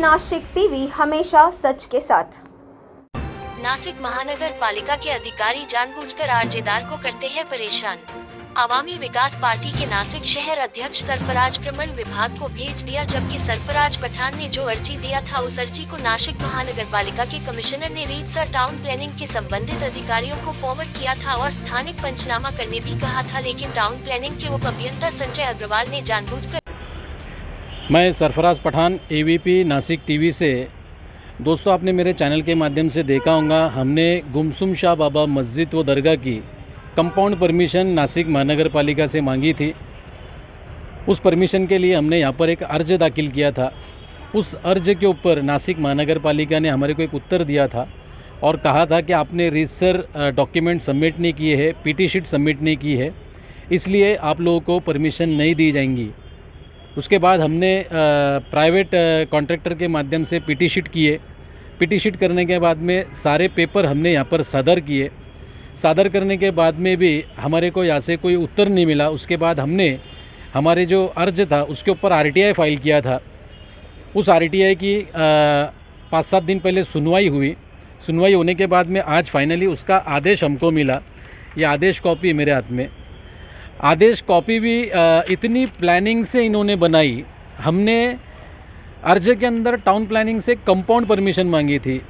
Nashik TV हमेशा सच के साथ। नासिक महानगर पालिका के अधिकारी जानबूझकर आरजेदार को करते हैं परेशान। आवामी विकास पार्टी के नासिक शहर अध्यक्ष सरफराज प्रमंड विभाग को भेज दिया, जबकि सरफराज पठान ने जो अर्जी दिया था उस अर्जी को नासिक महानगर पालिका के कमिश्नर ने रीतसर टाउन प्लानिंग के संबंधित अधिकारियों को फॉरवर्ड किया था और स्थानिक पंचनामा करने भी कहा था, लेकिन टाउन प्लानिंग के उप अभियंता संजय अग्रवाल ने जानबूझकर। मैं सरफराज पठान एवीपी नासिक टीवी से। दोस्तों, आपने मेरे चैनल के माध्यम से देखा होगा, हमने गुमसुम शाह बाबा मस्जिद व दरगाह की कंपाउंड परमिशन नासिक महानगर पालिका से मांगी थी। उस परमिशन के लिए हमने यहाँ पर एक अर्ज दाखिल किया था। उस अर्ज के ऊपर नासिक महानगर पालिका ने हमारे को एक उत्तर दिया था और कहा था कि आपने रीतसर डॉक्यूमेंट सबमिट नहीं किए हैं, पीटी शीट सबमिट नहीं की है, इसलिए आप लोगों को परमिशन नहीं दी जाएंगी। उसके बाद हमने प्राइवेट कॉन्ट्रैक्टर के माध्यम से पीटी शीट किए। पीटी शीट करने के बाद में सारे पेपर हमने यहाँ पर सादर किए। सादर करने के बाद में भी हमारे को यहाँ से कोई उत्तर नहीं मिला। उसके बाद हमने हमारे जो अर्ज था उसके ऊपर आरटीआई फाइल किया था। उस आरटीआई की 5-7 दिन पहले सुनवाई हुई। सुनवाई होने के बाद में आज फाइनली उसका आदेश हमको मिला। ये आदेश कॉपी मेरे हाथ में। आदेश कॉपी भी इतनी प्लानिंग से इन्होंने बनाई। हमने अर्ज के अंदर टाउन प्लानिंग से कंपाउंड परमिशन मांगी थी,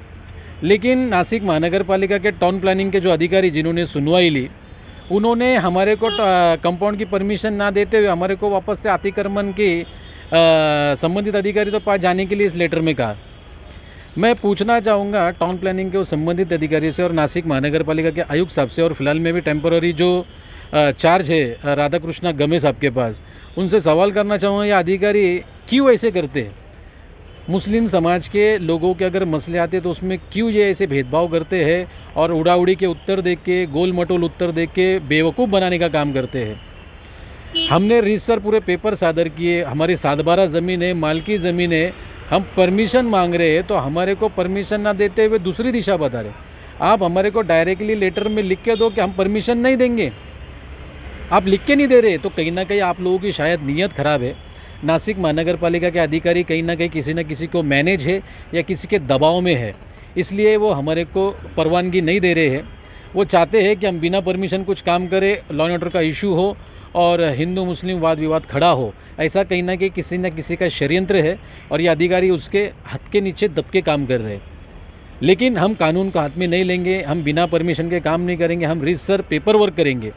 लेकिन नासिक महानगर पालिका के टाउन प्लानिंग के जो अधिकारी जिन्होंने सुनवाई ली, उन्होंने हमारे को कंपाउंड की परमिशन ना देते हुए हमारे को वापस से अतिक्रमण के संबंधित अधिकारी तो पास जाने के लिए इस लेटर में कहा। मैं पूछना चाहूँगा टाउन प्लानिंग के संबंधित अधिकारी से और नासिक महानगर पालिका के आयुक्त साहब से, और फिलहाल में भी टेम्पोररी जो चार्ज है राधाकृष्णा गमे साहब के पास, उनसे सवाल करना चाहूँगा, ये अधिकारी क्यों ऐसे करते हैं? मुस्लिम समाज के लोगों के अगर मसले आते तो उसमें क्यों ये ऐसे भेदभाव करते हैं और उड़ाउड़ी के उत्तर दे के, गोल मटोल उत्तर दे के बेवकूफ़ बनाने का काम करते हैं। हमने रीतसर पूरे पेपर सादर किए। हमारी 7/12 ज़मीन है, मालकी ज़मीन है। हम परमिशन मांग रहे हैं तो हमारे को परमिशन ना देते हुए दूसरी दिशा बता रहे। आप हमारे को डायरेक्टली लेटर में लिख के दो कि हम परमिशन नहीं देंगे। आप लिख के नहीं दे रहे तो कहीं ना कहीं आप लोगों की शायद नीयत ख़राब है। नासिक महानगर पालिका के अधिकारी कहीं ना कहीं किसी न किसी को मैनेज है या किसी के दबाव में है, इसलिए वो हमारे को परवानगी नहीं दे रहे हैं। वो चाहते हैं कि हम बिना परमिशन कुछ काम करें, लॉ एंड ऑर्डर का इशू हो और हिंदू मुस्लिम वाद विवाद खड़ा हो। ऐसा कहीं ना कहीं किसी न किसी का षड्यंत्र है और ये अधिकारी उसके हाथ के नीचे दब के काम कर रहे हैं। लेकिन हम कानून को हाथ में नहीं लेंगे, हम बिना परमिशन के काम नहीं करेंगे, हम रीतसर पेपर वर्क करेंगे।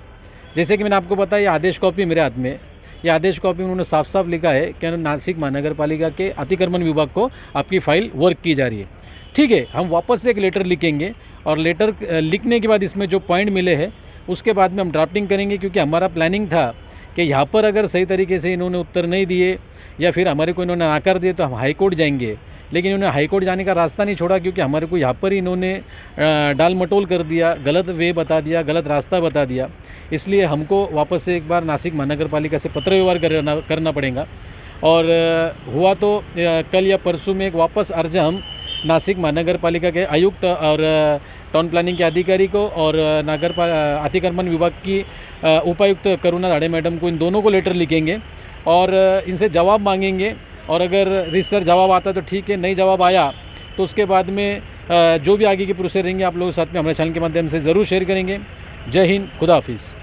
जैसे कि मैंने आपको बताया, ये आदेश कॉपी मेरे हाथ में। ये आदेश कॉपी उन्होंने साफ साफ लिखा है कि नासिक महानगर पालिका के अतिक्रमण विभाग को आपकी फ़ाइल वर्क की जा रही है। ठीक है, हम वापस से एक लेटर लिखेंगे और लेटर लिखने के बाद इसमें जो पॉइंट मिले हैं उसके बाद में हम ड्राफ्टिंग करेंगे, क्योंकि हमारा प्लानिंग था कि यहाँ पर अगर सही तरीके से इन्होंने उत्तर नहीं दिए या फिर हमारे को इन्होंने नाकार दिए तो हम हाई कोर्ट जाएंगे। लेकिन इन्होंने हाई कोर्ट जाने का रास्ता नहीं छोड़ा, क्योंकि हमारे को यहाँ पर ही इन्होंने डाल मटोल कर दिया, गलत वे बता दिया, गलत रास्ता बता दिया। इसलिए हमको वापस से एक बार नासिक महानगर पालिका से पत्र व्यवहार करना पड़ेगा। और हुआ तो कल या परसों में एक वापस अर्ज हम नासिक महानगर पालिका के आयुक्त और टाउन प्लानिंग के अधिकारी को और अतिक्रमण विभाग की उपायुक्त करुणा धाड़े मैडम को, इन दोनों को लेटर लिखेंगे और इनसे जवाब मांगेंगे। और अगर रीतसर जवाब आता तो ठीक है, नहीं जवाब आया तो उसके बाद में जो भी आगे की प्रोसेस रहेंगे आप लोगों के साथ में हमारे चैनल के माध्यम से ज़रूर शेयर करेंगे। जय हिंद, खुदा हाफिज़।